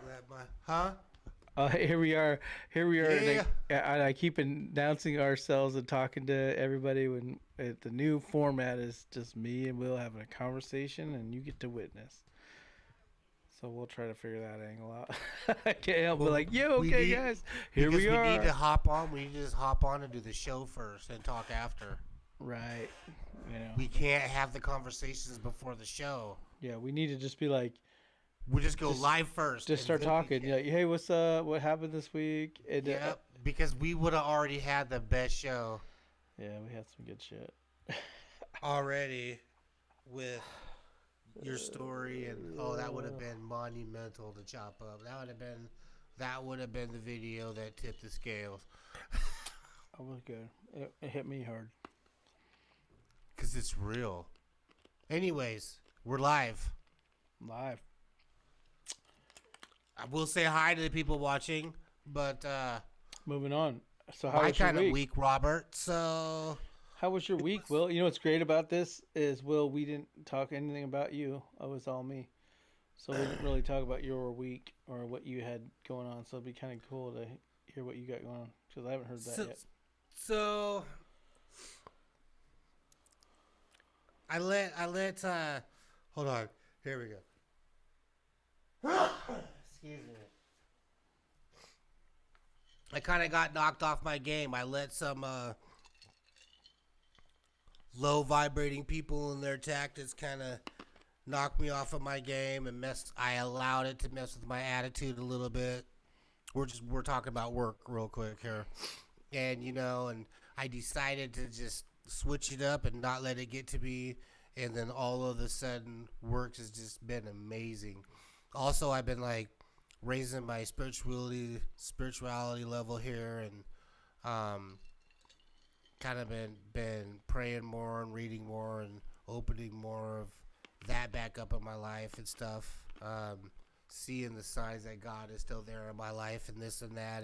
let my huh? Here we are. Here we are. Yeah. And I keep announcing ourselves and talking to everybody when the new format is just me and Will having a conversation, and you get to witness. So we'll try to figure that angle out. I can't help but Well, like, yeah, we okay, need guys, here because we we need are. to hop on. We need to just hop on and do the show first and talk after. Right. You know. We can't have the conversations before the show. Yeah, we need to just be like, We just go just live first just and start then we talking. can. You're like, hey, what's up? What happened this week? And Yep, because we would have already had the best show yeah, we had some good shit. already with your story, and oh, that would have been monumental to chop up. That would have been the video that tipped the scales I was good. It hit me hard. because it's real. Anyways, we're live. Live. I will say hi to the people watching, but Moving on. So how my was your kind of week? week, Robert. So How was your it week, was Will? You know what's great about this is, Will, we didn't talk anything about you. It was all me. So we didn't really talk about your week or what you had going on. So it'd be kind of cool to hear what you got going on because I haven't heard that so yet. so. I let hold on. Here we go. Excuse me. I kind of got knocked off my game. I let some low vibrating people and their tactics kind of knock me off of my game and I allowed it to mess with my attitude a little bit. We're talking about work real quick here. And I decided to just switch it up and not let it get to me, and then all of a sudden work has just been amazing. Also, I've been like raising my spirituality level here, and um kind of been praying more and reading more and opening more of that back up in my life and stuff. Seeing the signs that God is still there in my life and this and that,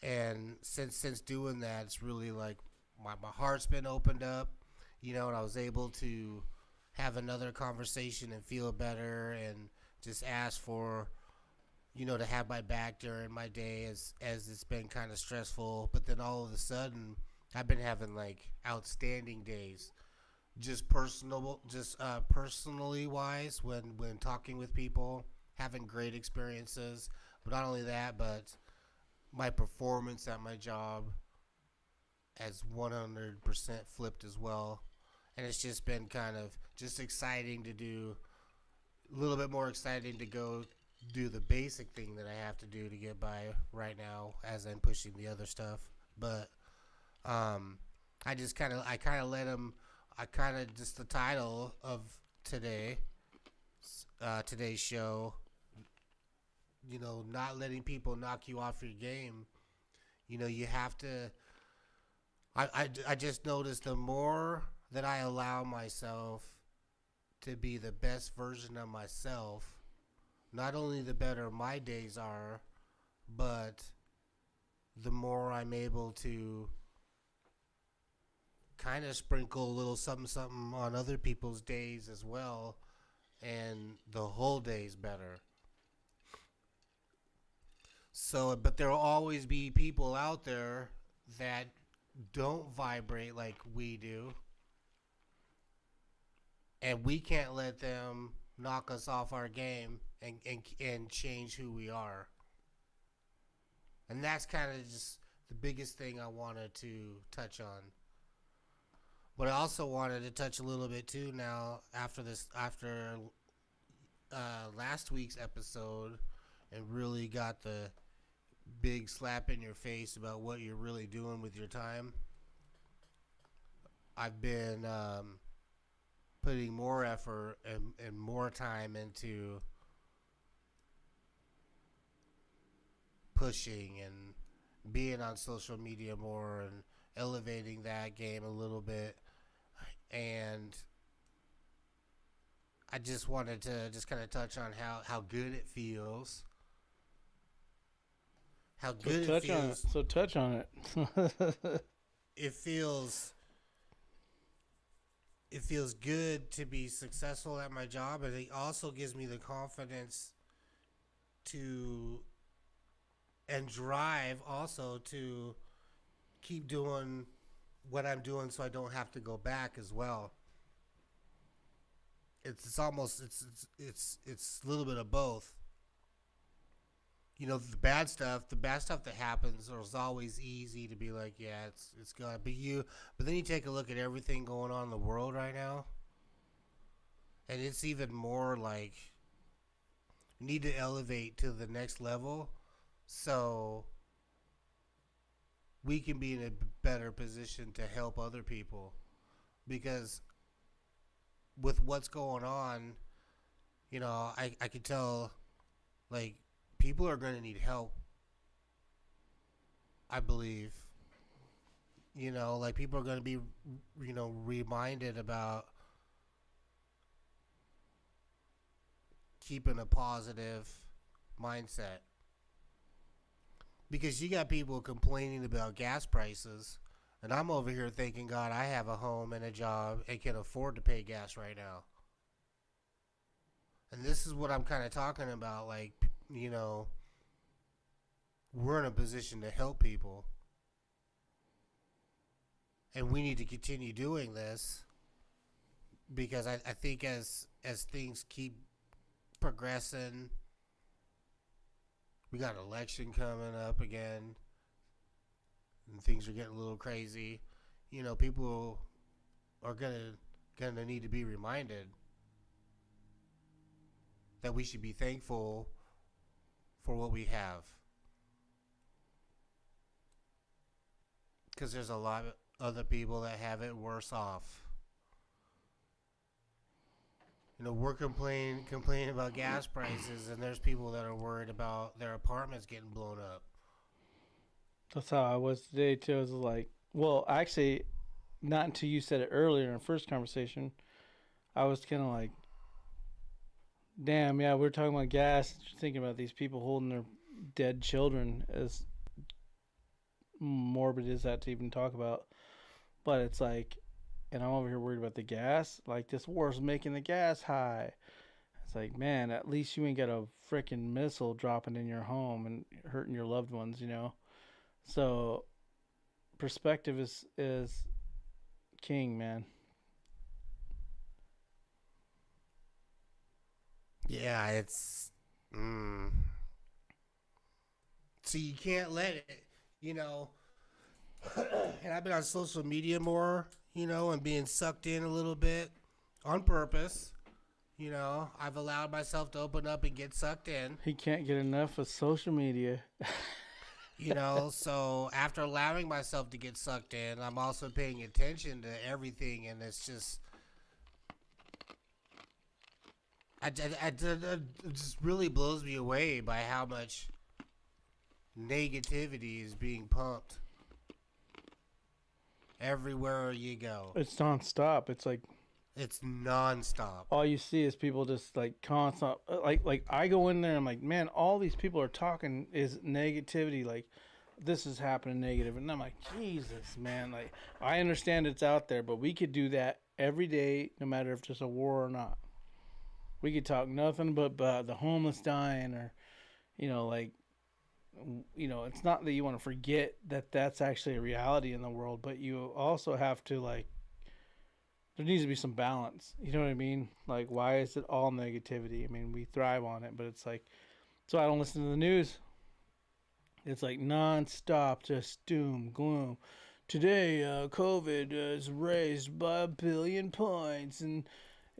and since doing that, it's really like my heart's been opened up, and I was able to have another conversation and feel better and just ask for to have my back during my day as it's been kind of stressful. But then all of a sudden, I've been having like outstanding days, just personally wise when talking with people, having great experiences. But not only that, but my performance at my job has 100% flipped as well. And it's just been kind of just exciting to do, a little bit more exciting to go do the basic thing that I have to do to get by right now as I'm pushing the other stuff. But I kind of let him. I kind of just the title of today's show. Not letting people knock you off your game. You have to. I just noticed the more that I allow myself to be the best version of myself, not only the better my days are, but the more I'm able to kind of sprinkle a little something something on other people's days as well, and the whole day's better. So, but there will always be people out there that don't vibrate like we do, and we can't let them knock us off our game and change who we are. And that's kind of just the biggest thing I wanted to touch on. But I also wanted to touch a little bit too now after last week's episode, and really got the big slap in your face about what you're really doing with your time. I've been putting more effort and more time into pushing and being on social media more and elevating that game a little bit. And I just wanted to just kind of touch on how good it feels. How So good it touch on it. feels. So touch on it. It feels it feels good to be successful at my job, and it also gives me the confidence to and drive also to keep doing what I'm doing so I don't have to go back as well. It's almost it's a little bit of both. The bad stuff that happens is always easy to be like, yeah, it's gonna be you. But then you take a look at everything going on in the world right now, and it's even more like we need to elevate to the next level, so we can be in a better position to help other people. Because with what's going on, I could tell, like, people are going to need help, I believe. Like, people are going to be, reminded about keeping a positive mindset. Because you got people complaining about gas prices, and I'm over here thinking, God, I have a home and a job and can afford to pay gas right now. And this is what I'm kind of talking about. Like, we're in a position to help people. And we need to continue doing this because I think as things keep progressing, we got an election coming up again, and things are getting a little crazy. People are gonna need to be reminded that we should be thankful for what we have, because there's a lot of other people that have it worse off. We're complaining about gas prices, and there's people that are worried about their apartments getting blown up. That's how I was today too. I was like, well, actually, not until you said it earlier in our first conversation, I was kind of like, damn, yeah, we're talking about gas, thinking about these people holding their dead children, as morbid as that to even talk about. But it's like, and I'm over here worried about the gas. Like, this war's making the gas high. It's like, man, at least you ain't got a freaking missile dropping in your home and hurting your loved ones, So, perspective is king, man. Yeah, it's. So you can't let it, and I've been on social media more, and being sucked in a little bit on purpose. I've allowed myself to open up and get sucked in. He can't get enough of social media. So after allowing myself to get sucked in, I'm also paying attention to everything, and it's just. It just really blows me away by how much negativity is being pumped everywhere you go. It's nonstop. It's like it's nonstop. All you see is people just like constant. Like I go in there, and I'm like, man, all these people are talking is negativity. Like, this is happening negative, and I'm like, Jesus, man. Like, I understand it's out there, but we could do that every day, no matter if there's a war or not. We could talk nothing but the homeless dying, or, it's not that you want to forget that that's actually a reality in the world, but you also have to, like, there needs to be some balance. You know what I mean? Like, why is it all negativity? I mean, we thrive on it, but it's like, so I don't listen to the news. It's like nonstop, just doom, gloom. Today, COVID is raised by 1 billion points, and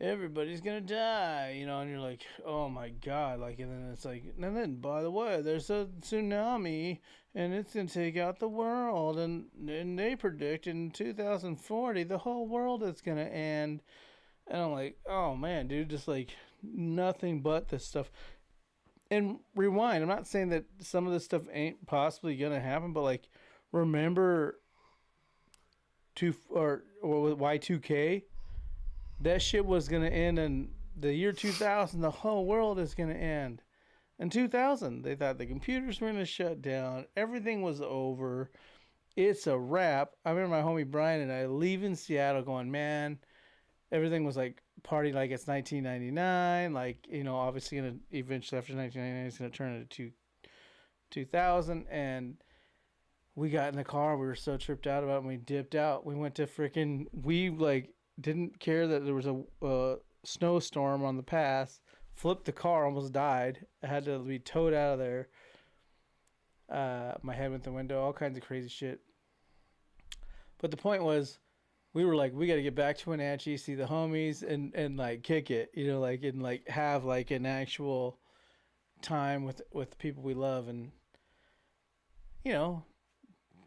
everybody's gonna die, and you're like, oh my God, like, and then it's like, and then, by the way, there's a tsunami, and it's gonna take out the world, and they predict in 2040 the whole world is gonna end, and I'm like, oh man, dude, just like nothing but this stuff. And rewind, I'm not saying that some of this stuff ain't possibly gonna happen, but like, remember Y2K? That shit was going to end in the year 2000. The whole world is going to end. In 2000, they thought the computers were going to shut down. Everything was over. It's a wrap. I remember my homie Brian and I leaving Seattle going, man, everything was like party like it's 1999. Like, you know, obviously gonna eventually after 1999 it's gonna turn into 2000. And we got in the car. We were so tripped out about it. And we dipped out. We went to freaking. We like didn't care that there was a snowstorm on the pass. Flipped the car, almost died. I had to be towed out of there. My head went the window. All kinds of crazy shit. But the point was, we were like, we got to get back to Wenatchee, see the homies, and like kick it, you know, like and like have like an actual time with people we love. And you know,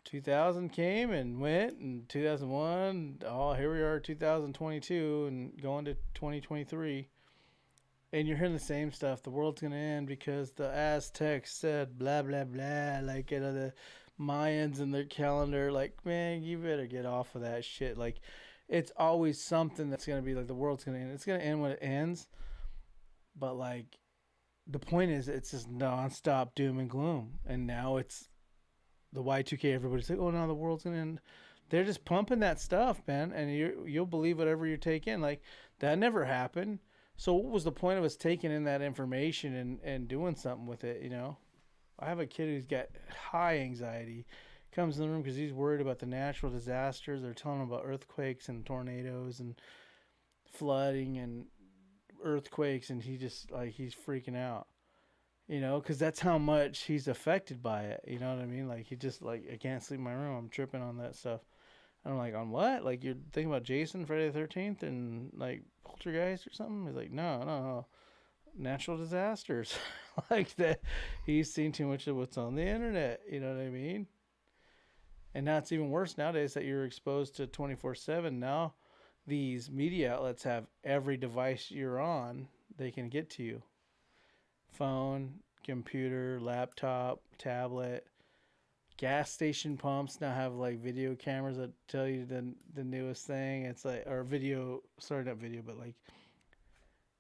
2000 came and went, and 2001. Oh, here we are, 2022, and going to 2023. And you're hearing the same stuff. The world's gonna end because the Aztecs said blah blah blah. Like, you know, the Mayans in their calendar. Like, man, you better get off of that shit. Like, it's always something that's gonna be like the world's gonna end. It's gonna end when it ends. But like, the point is, it's just nonstop doom and gloom. And now it's the Y2K. Everybody's like, oh no, the world's gonna end. They're just pumping that stuff, man, and you'll believe whatever you take in. Like, that never happened. So what was the point of us taking in that information and doing something with it, you know? I have a kid who's got high anxiety. Comes in the room because he's worried about the natural disasters. They're telling him about earthquakes and tornadoes and flooding and earthquakes, and he just, like, he's freaking out. You know, because that's how much he's affected by it. You know what I mean? Like, he just, like, I can't sleep in my room. I'm tripping on that stuff. I'm like, on what? Like, you're thinking about Jason, Friday the 13th, and, like, Poltergeist or something? He's like, no. Natural disasters. Like, that. He's seen too much of what's on the internet. You know what I mean? And now it's even worse nowadays that you're exposed to 24/7. Now, these media outlets have every device you're on, they can get to you. Phone, computer, laptop, tablet. Gas station pumps now have like video cameras that tell you the newest thing. It's like, or video, sorry, not video, but like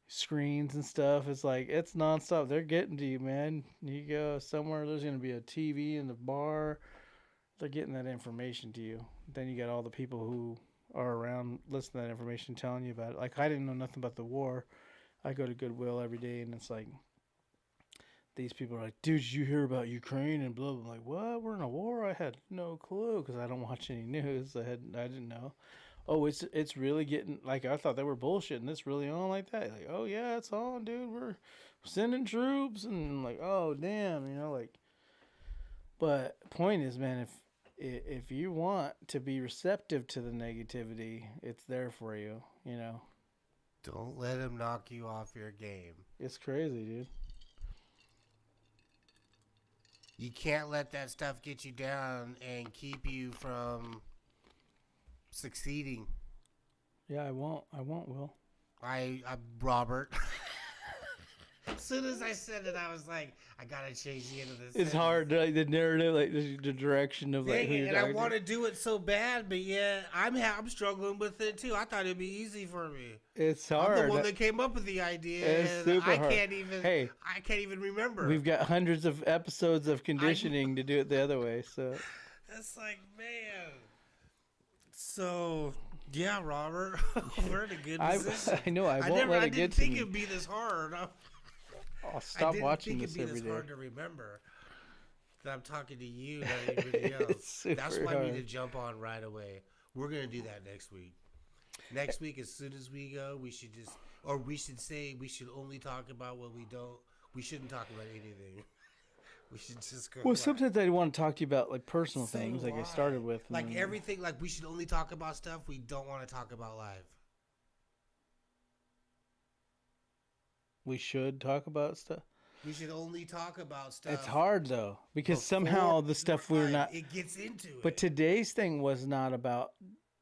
screens and stuff. It's like, it's nonstop. They're getting to you, man. You go somewhere, there's going to be a TV in the bar. They're getting that information to you. Then you got all the people who are around listening to that information telling you about it. Like, I didn't know nothing about the war. I go to Goodwill every day, and it's like, these people are like, dude, did you hear about Ukraine and blah, blah. I'm like, what? We're in a war? I had no clue because I don't watch any news. I didn't know. Oh, it's really getting, like, I thought they were bullshitting. It's really on like that. Like, oh yeah, it's on, dude. We're sending troops, and I'm like, oh damn, you know, like. But point is, man, if you want to be receptive to the negativity, it's there for you. You know. Don't let him knock you off your game. It's crazy, dude. You can't let that stuff get you down and keep you from succeeding. Yeah, I won't, Will. I'm Robert. As soon as I said it, I was like, I gotta change the end of this. It's sentence. hard, like the narrative, like the direction of like Dang who it, you're and I talking want to. to do it so bad, but yeah, I'm struggling with it too. I thought it'd be easy for me. It's hard. I'm the one that came up with the idea, It's and super I hard. can't even. Hey, I can't even remember. we've got hundreds of episodes of conditioning to do it the other way. So That's like, man. So yeah, Robert, we're in a good position. I know I won't let I it get didn't to think me. it'd be this hard. I'll stop watching I this didn't think every it'd be day. this hard to remember. That I'm talking to you, not anybody else. It's That's super why I need to hard. jump on right away. We're gonna do that next week. Next week, as soon as we go, we should just, or we should say, we should only talk about what we don't. We shouldn't talk about anything. We should just go. Well, live. sometimes I want to talk to you about like personal So things, do like I started with. Like and everything, like we should only talk about stuff we don't want to talk about live. we should talk about stuff. We should only talk about stuff. It's hard though because before somehow the stuff we're live. not. It gets into it. But today's thing was not about.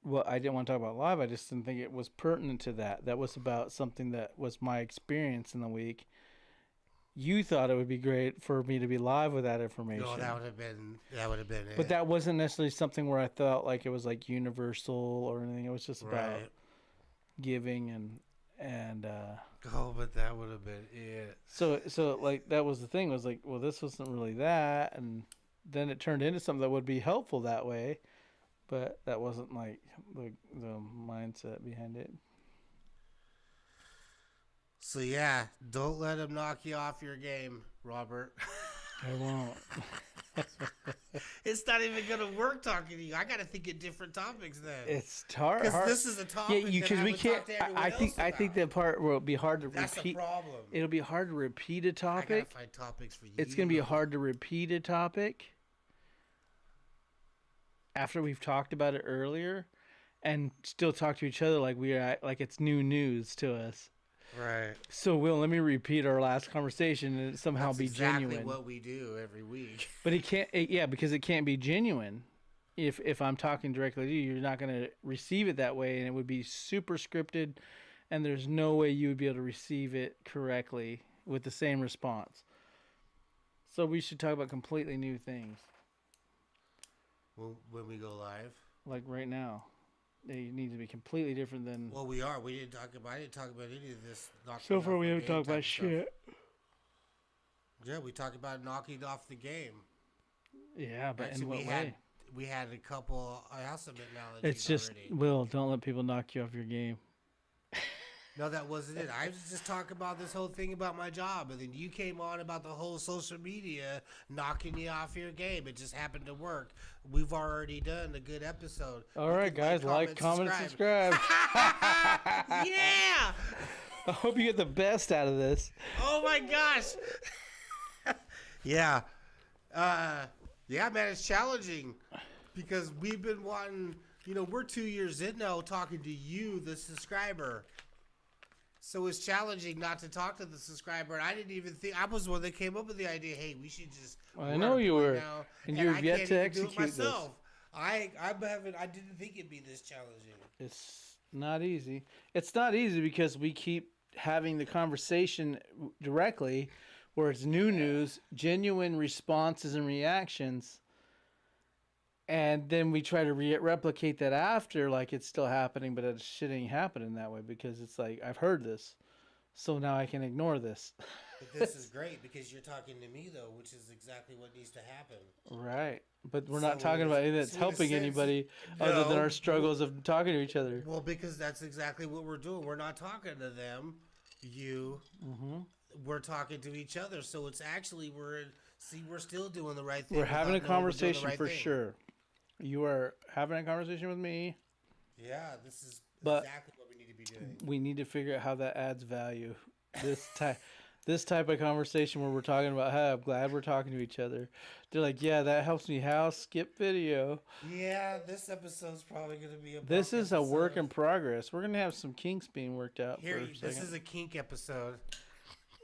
Well, I didn't want to talk about live. I just didn't think it was pertinent to that. That was about something that was my experience in the week. You thought it would be great for me to be live with that information. No, that would have been it. But that wasn't necessarily something where I felt like it was like universal or anything. It was just about right. giving and Oh, but that would have been it. so like that was the thing, was like, well, this wasn't really that, and then it turned into something that would be helpful that way, but that wasn't like the mindset behind it. So yeah, don't let him knock you off your game, Robert. I won't. It's not even gonna work talking to you. I gotta think of different topics then. It's hard. Because this is a topic that because I we would can't. talk to everyone I else think about. that part will be hard to That's the repeat. problem. It'll be hard to repeat a I gotta topic. find topics for you. It's gonna be hard to repeat a topic after we've talked about it earlier, and still talk to each other like it's new news to us. Right. So, Will, let me repeat our last conversation and it somehow That's be exactly genuine. what we do every week. But it can't. Because it can't be genuine. If I'm talking directly to you, you're not going to receive it that way, and it would be super scripted, and there's no way you would be able to receive it correctly with the same response. So we should talk about completely new things, When we go live. like right now. They need to be completely different than. Well, we are. We didn't talk about. I didn't talk about any of this. So far, we haven't talked about shit. Yeah, we talked about knocking off the game. Yeah, but Actually, in what we way? had a couple. I have some analogies It's just already. Will. Don't let people knock you off your game. No, that wasn't it. I was just talking about this whole thing about my job, and then you came on about the whole social media knocking you off your game. It just happened to work. We've already done a good episode. All You right, can guys, like, comment, subscribe. Yeah. I hope you get the best out of this. Oh my gosh. Yeah. Yeah, man, it's challenging because we've been wanting, we're 2 years in now talking to you, the subscriber. So it's challenging not to talk to the subscriber. And I didn't even think, I was the one that came up with the idea, hey, we should just. I know you were. Now, And you've I yet can't to even do it execute this. myself. I didn't think it'd be this challenging. It's not easy. It's not easy because we keep having the conversation directly where it's new news, genuine responses and reactions. And then we try to replicate that after, like it's still happening, but it shit ain't happening that way because it's like, I've heard this, so now I can ignore this. But this is great because you're talking to me, though, which is exactly what needs to happen. Right. But we're So not talking about anything that's so in a helping sense, anybody other than no. our struggles of talking to each other. Well, because that's exactly what we're doing. We're not talking to them, you. Mm-hmm. We're talking to each other. So it's actually, we're still doing the right thing. We're having a without knowing we're doing the conversation right for thing. sure. You are having a conversation with me. Yeah, this is But- exactly what we need to be doing. We need to figure out how that adds value. This type of conversation where we're talking about, hey, I'm glad we're talking to each other. They're like, yeah, that helps me how skip video. Yeah, this episode's probably going to be a This bump is a work episode. in progress. We're gonna have some kinks being worked out Here, for a this second. is a kink episode.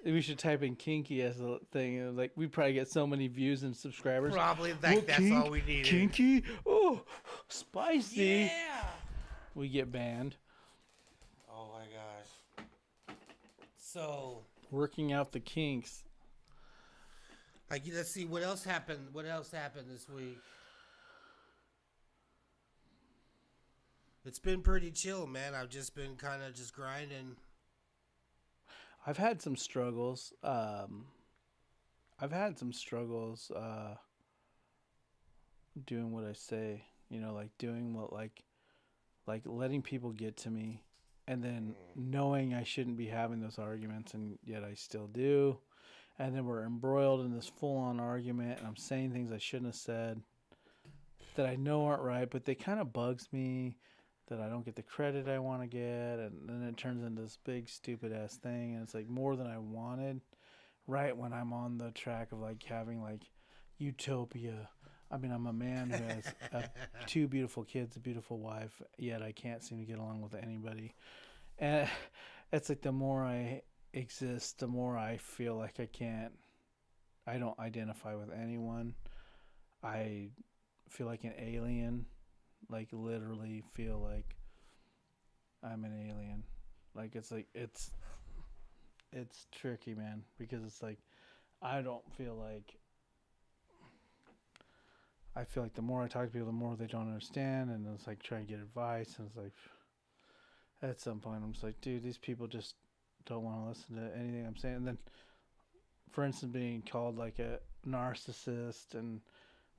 We should type in kinky as a thing. Like we probably get so many views and subscribers. Probably Well, that's all we needed. Kinky? Oh, spicy. Yeah. We get banned. Oh my gosh. So, Working out the kinks. let's see what else happened. What else happened this week? It's been pretty chill, man. I've just been kind of just grinding. I've had some struggles. Doing what I say. Like doing what like letting people get to me, and then knowing I shouldn't be having those arguments, and yet I still do. And then we're embroiled in this full-on argument, and I'm saying things I shouldn't have said that I know aren't right, but they kind of bugs me that I don't get the credit I want to get, and then it turns into this big stupid-ass thing, and it's like more than I wanted right when I'm on the track of like having like utopia. I mean, I'm a man who has two beautiful kids, a beautiful wife, yet I can't seem to get along with anybody. And it's like the more I exist, the more I feel like I don't identify with anyone. I feel like an alien, like literally feel like I'm an alien. Like it's tricky, man, because it's like I feel like the more I talk to people, the more they don't understand, and it's like trying to get advice, and it's like at some point I'm just like, dude, these people just don't want to listen to anything I'm saying. And then, for instance, being called like a narcissist, and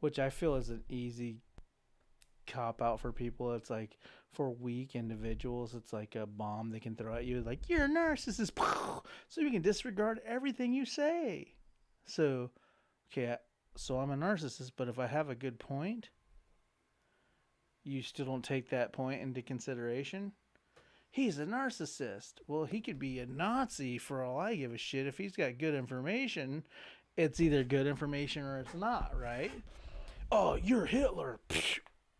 which I feel is an easy cop out for people. It's like for weak individuals, it's like a bomb they can throw at you, like you're a narcissist, so you can disregard everything you say. So, okay, so I'm a narcissist, but if I have a good point, you still don't take that point into consideration. He's a narcissist. Well, he could be a Nazi for all I give a shit. If he's got good information, it's either good information or it's not, right? Oh, you're Hitler.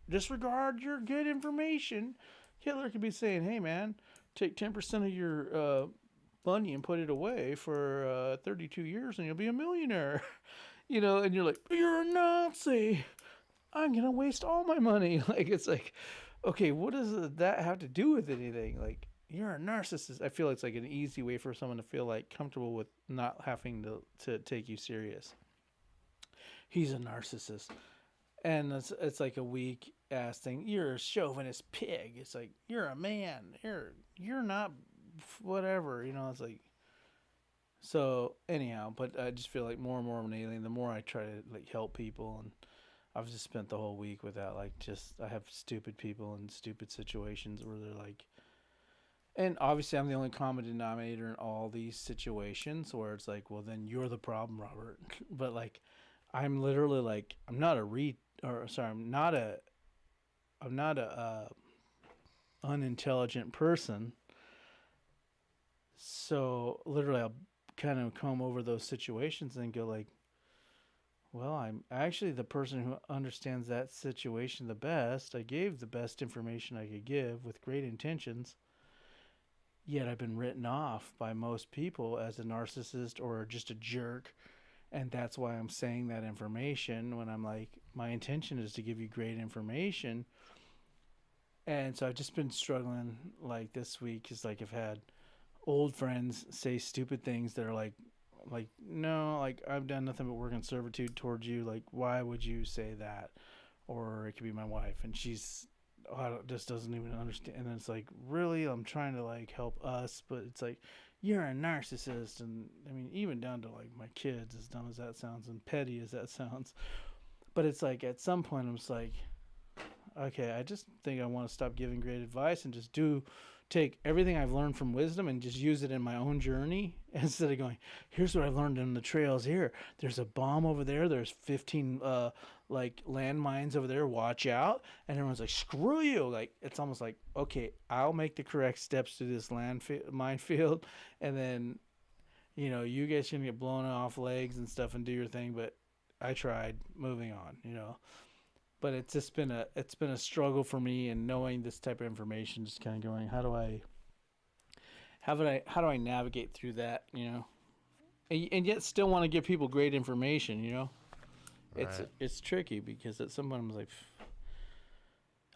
Disregard your good information. Hitler could be saying, hey, man, take 10% of your money and put it away for 32 years and you'll be a millionaire. And you're like, you're a Nazi. I'm going to waste all my money. Like, it's like, okay, what does that have to do with anything? Like, you're a narcissist. I feel it's like an easy way for someone to feel like comfortable with not having to take you serious. He's a narcissist. And it's like a weak ass thing. You're a chauvinist pig. It's like, you're a man. You're not whatever. It's like, so anyhow, but I just feel like more and more of an alien, the more I try to like help people, and I've just spent the whole week with that. Like, just I have stupid people in stupid situations where they're like, and obviously I'm the only common denominator in all these situations where it's like, well, then you're the problem, Robert. But like, I'm literally like, I'm not a unintelligent person. So literally I'll kind of comb over those situations and go like, well, I'm actually the person who understands that situation the best. I gave the best information I could give with great intentions. Yet I've been written off by most people as a narcissist or just a jerk. And that's why I'm saying that information when I'm like, my intention is to give you great information. And so I've just been struggling like this week is like I've had old friends say stupid things that are like, no, like I've done nothing but work in servitude towards you. Like, why would you say that? Or it could be my wife, and she's just doesn't even understand. And it's like, really, I'm trying to like help us, but it's like, you're a narcissist. And I mean, even down to like my kids, as dumb as that sounds and petty as that sounds. But it's like at some point, I'm just like, okay, I just think I want to stop giving great advice and just take everything I've learned from wisdom and just use it in my own journey instead of going, here's what I've learned in the trails here. There's a bomb over there. There's 15 like landmines over there. Watch out. And everyone's like, screw you. Like, it's almost like, okay, I'll make the correct steps to this minefield. And then, you guys can get blown off legs and stuff and do your thing. But I tried. Moving on, But it's just been a struggle for me, and knowing this type of information, just kind of going, how do I navigate through that, and yet still want to give people great information, Right. It's tricky because at some point I'm like,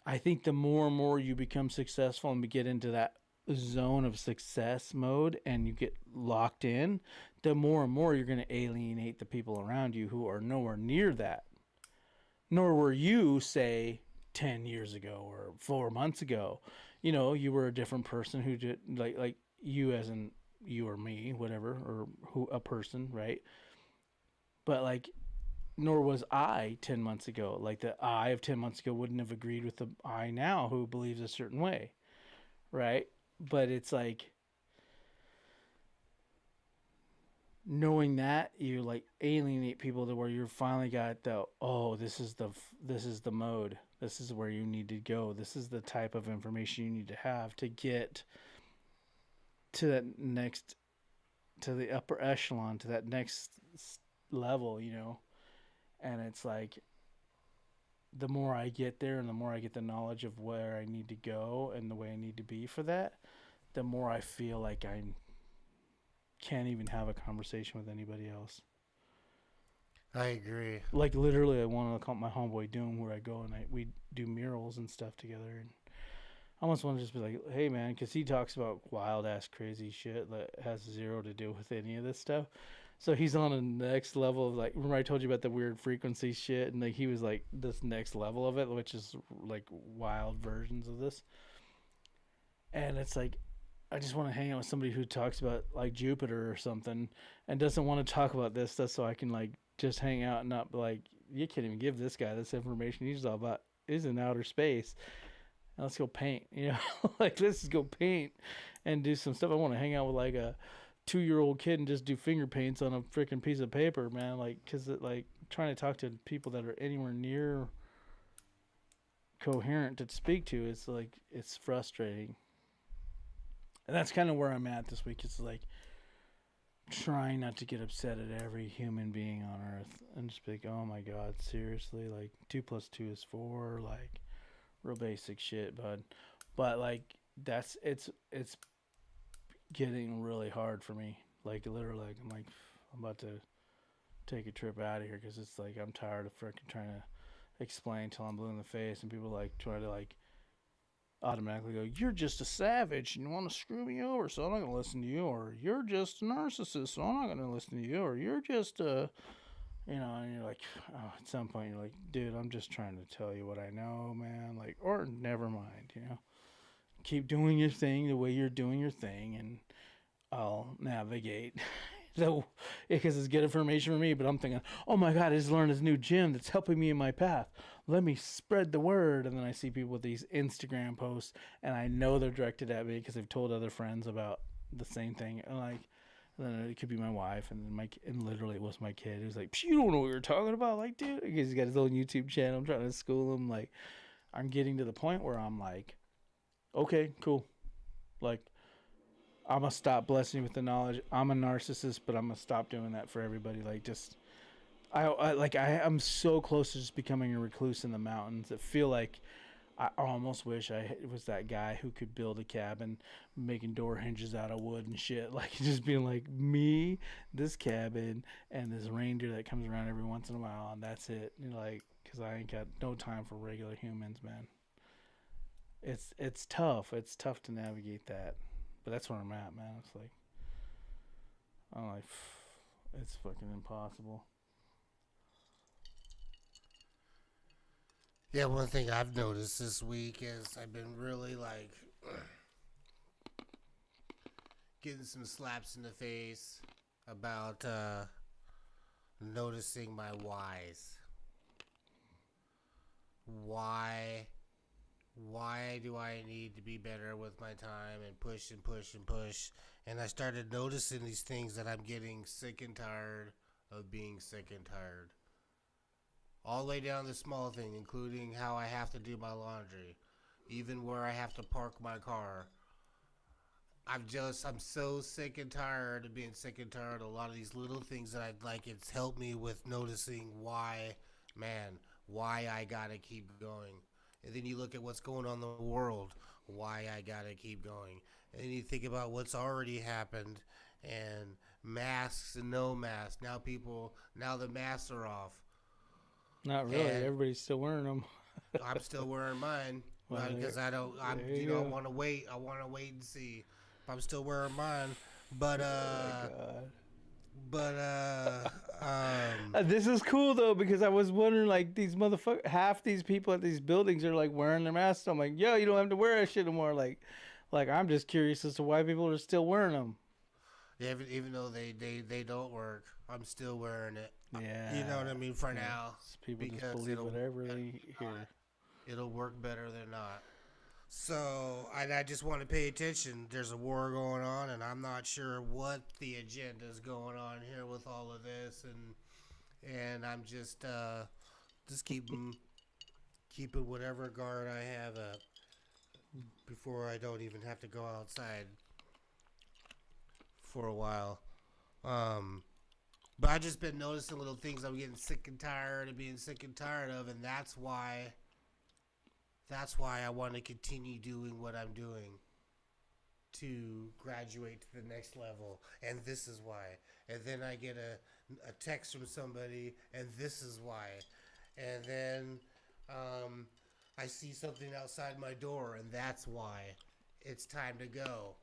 I think the more and more you become successful and we get into that zone of success mode and you get locked in, the more and more you're going to alienate the people around you who are nowhere near that. Nor were you, say, 10 years ago or 4 months ago. You were a different person who did, like you as in you or me, whatever, or who a person, right? But, like, nor was I 10 months ago. Like, the I of 10 months ago wouldn't have agreed with the I now who believes a certain way, right? But it's like, knowing that you like alienate people to where you finally got this is the mode, this is where you need to go, this is the type of information you need to have to get to the upper echelon, to that next level, and it's like the more I get there and the more I get the knowledge of where I need to go and the way I need to be for that, the more I feel like I can't even have a conversation with anybody else. I agree. Like, literally, I want to call my homeboy Doom, where I go and we do murals and stuff together, and I almost want to just be like, hey man, because he talks about wild ass crazy shit that has zero to do with any of this stuff. So he's on a next level of, like, remember I told you about the weird frequency shit, and like he was like this next level of it, which is like wild versions of this. And it's like, I just want to hang out with somebody who talks about like Jupiter or something and doesn't want to talk about this stuff, so I can like just hang out and not be like, you can't even give this guy this information. He's all about, he's in outer space. let's go paint. Like let's just go paint and do some stuff. I want to hang out with like a 2-year-old kid and just do finger paints on a freaking piece of paper, man. Like, cause like trying to talk to people that are anywhere near coherent to speak to is like it's frustrating. And that's kind of where I'm at this week. It's like trying not to get upset at every human being on earth and just be like, oh my god, seriously, like 2 + 2 is 4, like real basic shit, bud. But like it's getting really hard for me. Like literally, like, I'm about to take a trip out of here because it's like I'm tired of freaking trying to explain till I'm blue in the face, and people like try to like automatically go, "You're just a savage and you want to screw me over, so I'm not gonna listen to you," or "You're just a narcissist, so I'm not gonna listen to you," or "You're just a," and you're like, oh, at some point you're like, dude, I'm just trying to tell you what I know, man. Like, or never mind, keep doing your thing the way you're doing your thing, and I'll navigate. So, because it's good information for me, but I'm thinking, oh my god, I just learned this new gym that's helping me in my path. Let me spread the word. And then I see people with these Instagram posts, and I know they're directed at me because they've told other friends about the same thing. And like, and then it could be my wife, and then and literally it was my kid who's like, you don't know what you're talking about, like, dude, because he's got his own YouTube channel. I'm trying to school him. Like, I'm getting to the point where I'm like, okay, cool, like, I'm gonna stop blessing you with the knowledge. I'm a narcissist, but I'm gonna stop doing that for everybody. Like, just I'm so close to just becoming a recluse in the mountains. I feel like I almost wish I was that guy who could build a cabin, making door hinges out of wood and shit. Like, just being like me, this cabin, and this reindeer that comes around every once in a while, and that's it. Like, because I ain't got no time for regular humans, man. It's tough. It's tough to navigate that. But that's where I'm at, man. It's like, I'm like, it's fucking impossible. Yeah, one thing I've noticed this week is I've been really like getting some slaps in the face about noticing my whys. Why do I need to be better with my time and push and push and push? And I started noticing these things that I'm getting sick and tired of being sick and tired. All the way down to small thing, including how I have to do my laundry, even where I have to park my car. I'm so sick and tired of being sick and tired of a lot of these little things that I'd like. It's helped me with noticing why I gotta keep going. And then you look at what's going on in the world, why I gotta keep going. And then you think about what's already happened, and masks and no masks. Now the masks are off. Not really. And Everybody's still wearing them. I'm still wearing mine because I don't want to wait. I want to wait and see. I'm still wearing mine, but this is cool though, because I was wondering, like, these motherfuckers, half these people at these buildings are like wearing their masks. I'm like, yo, you don't have to wear that shit anymore. Like I'm just curious as to why people are still wearing them. Yeah, even though they don't work, I'm still wearing it. Yeah, you know what I mean, for now. People just believe whatever they hear. It'll work better than not. So I just want to pay attention. There's a war going on, and I'm not sure what the agenda is going on here with all of this, and I'm just keeping whatever guard I have up before I don't even have to go outside for a while. But I just been noticing little things I'm getting sick and tired of being sick and tired of, and that's why I want to continue doing what I'm doing to graduate to the next level. And this is why. And then I get a text from somebody, and this is why. And then I see something outside my door, and that's why it's time to go.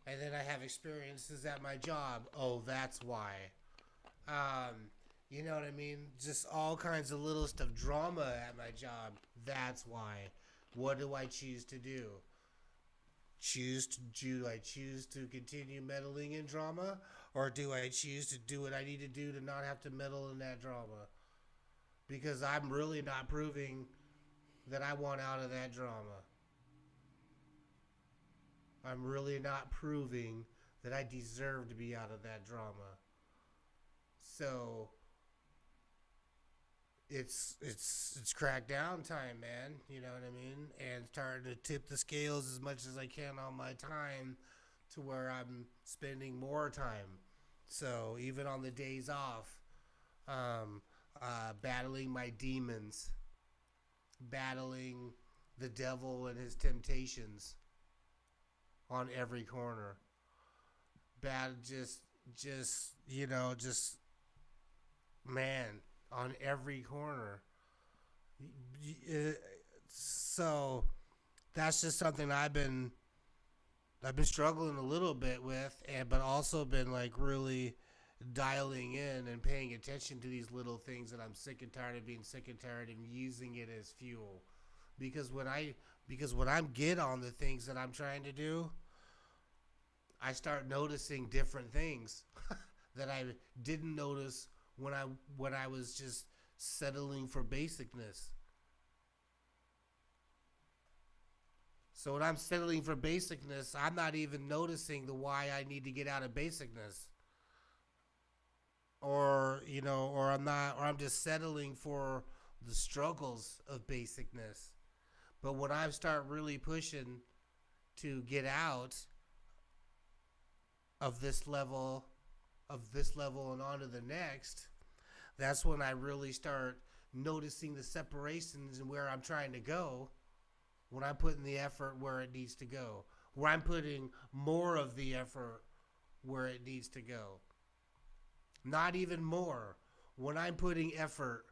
And then I have experiences at my job. Oh, that's why. You know what I mean? Just all kinds of little stuff. Drama at my job. That's why. What do I choose to do? Do I choose to continue meddling in drama? Or do I choose to do what I need to do to not have to meddle in that drama? Because I'm really not proving that I want out of that drama. I'm really not proving that I deserve to be out of that drama. So it's crackdown time, man. You know what I mean? And starting to tip the scales as much as I can on my time to where I'm spending more time. So even on the days off, um, battling my demons, battling the devil and his temptations on every corner. Bad, just just man, on every corner. So that's just something I've been struggling a little bit with, and but also been like really dialing in and paying attention to these little things that I'm sick and tired of being sick and tired and using it as fuel. Because when I'm get on the things that I'm trying to do, I start noticing different things that I didn't notice when I was just settling for basicness. So when I'm settling for basicness, I'm not even noticing the why I need to get out of basicness. Or I'm not, or I'm just settling for the struggles of basicness. But when I start really pushing to get out of this level, and on to the next, that's when I really start noticing the separations and where I'm trying to go, when I'm putting the effort where it needs to go, where I'm putting more of the effort where it needs to go. Not even more. When I'm putting effort,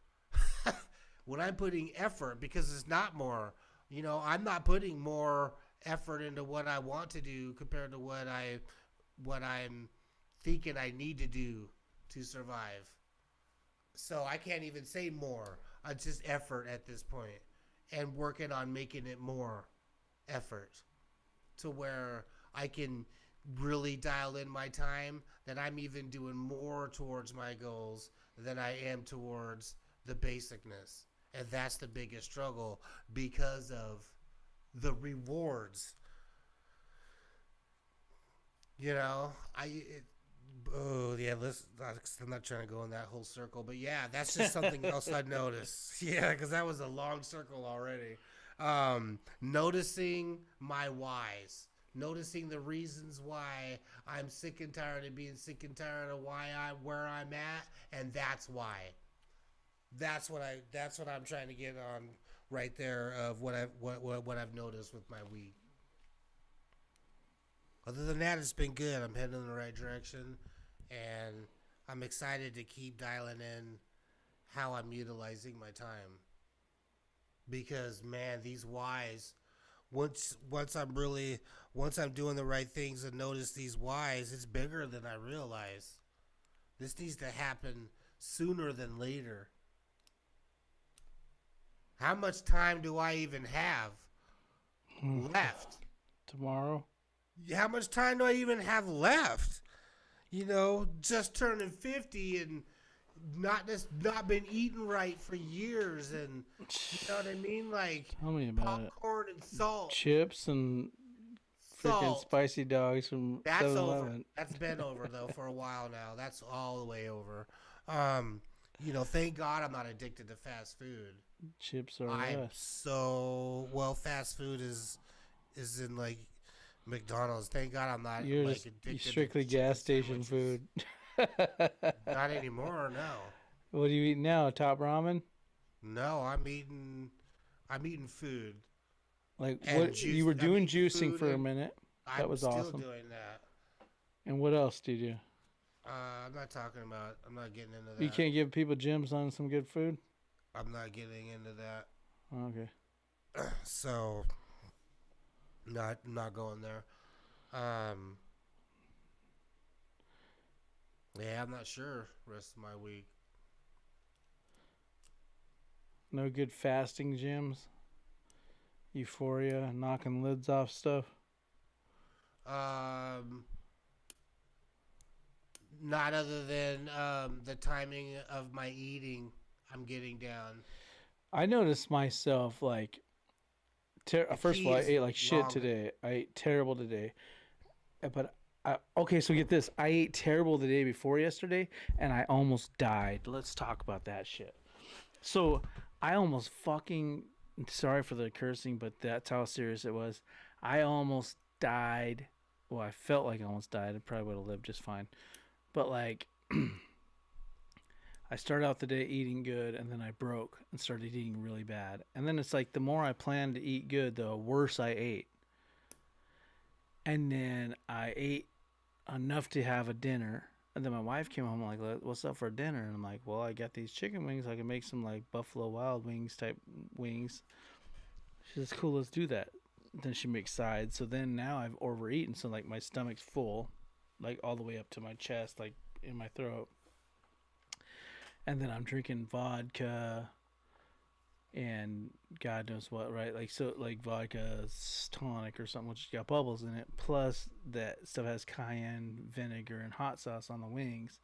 because it's not more. I'm not putting more effort into what I want to do compared to what I'm thinking I need to do to survive. So I can't even say more. It's just effort at this point, and working on making it more effort to where I can really dial in my time, that I'm even doing more towards my goals than I am towards the basicness. And that's the biggest struggle because of the rewards. Oh yeah, I'm not trying to go in that whole circle, but yeah, that's just something else I noticed. Yeah, because that was a long circle already. Noticing my whys, noticing the reasons why I'm sick and tired of being sick and tired of where I'm at, and that's why. That's what I'm trying to get on right there of what I've noticed with my week. Other than that, it's been good. I'm heading in the right direction, and I'm excited to keep dialing in how I'm utilizing my time. Because man, these whys, once I'm doing the right things and notice these whys, it's bigger than I realize. This needs to happen sooner than later. How much time do I even have left? Tomorrow. How much time do I even have left? Just turning 50 and not been eating right for years, and you know what I mean, like Tell me about it. popcorn and salt, Chips and freaking salt. spicy dogs from That's over. 7-Eleven. That's been over though for a while now. That's all the way over. Um, thank God I'm not addicted to fast food. Chips are I'm less. so well. Fast food is in like McDonald's. Thank God I'm not You're like just addicted strictly to chicken gas station sandwiches. food. Not anymore. No, What do you eat now? Top ramen? no. I'm eating food Like and what? juice. You were I'm doing eating juicing food for a and minute. That I'm was still awesome. doing that. And what else do you do? I'm not talking about. I'm not getting into You that. can't give people gyms on some good food? I'm not getting into that. Okay. So not going there. Um, yeah, I'm not sure. Rest of my week. No good fasting gyms? Euphoria, knocking lids off stuff? Um, Not other than the timing of my eating. I'm getting down. I noticed myself like First of key all, I is ate like shit ramen. today. I ate terrible today. But okay, so get this. I ate terrible the day before yesterday, and I almost died. Let's talk about that shit. So I almost fucking. Sorry for the cursing, but that's how serious it was. I almost died. Well, I felt like I almost died. I probably would have lived just fine. But like, I started out the day eating good, and then I broke and started eating really bad. And then it's like the more I planned to eat good, the worse I ate. And then I ate enough to have a dinner. And then my wife came home like, "What's up for dinner?" And I'm like, "Well, I got these chicken wings. I can make some like Buffalo Wild Wings type wings." She says, "Cool, let's do that." Then she makes sides. So then now I've overeaten, so like my stomach's full, like all the way up to my chest, like in my throat. And then I'm drinking vodka and God knows what, right? Like so, like vodka tonic or something, which got bubbles in it. Plus that stuff has cayenne vinegar and hot sauce on the wings.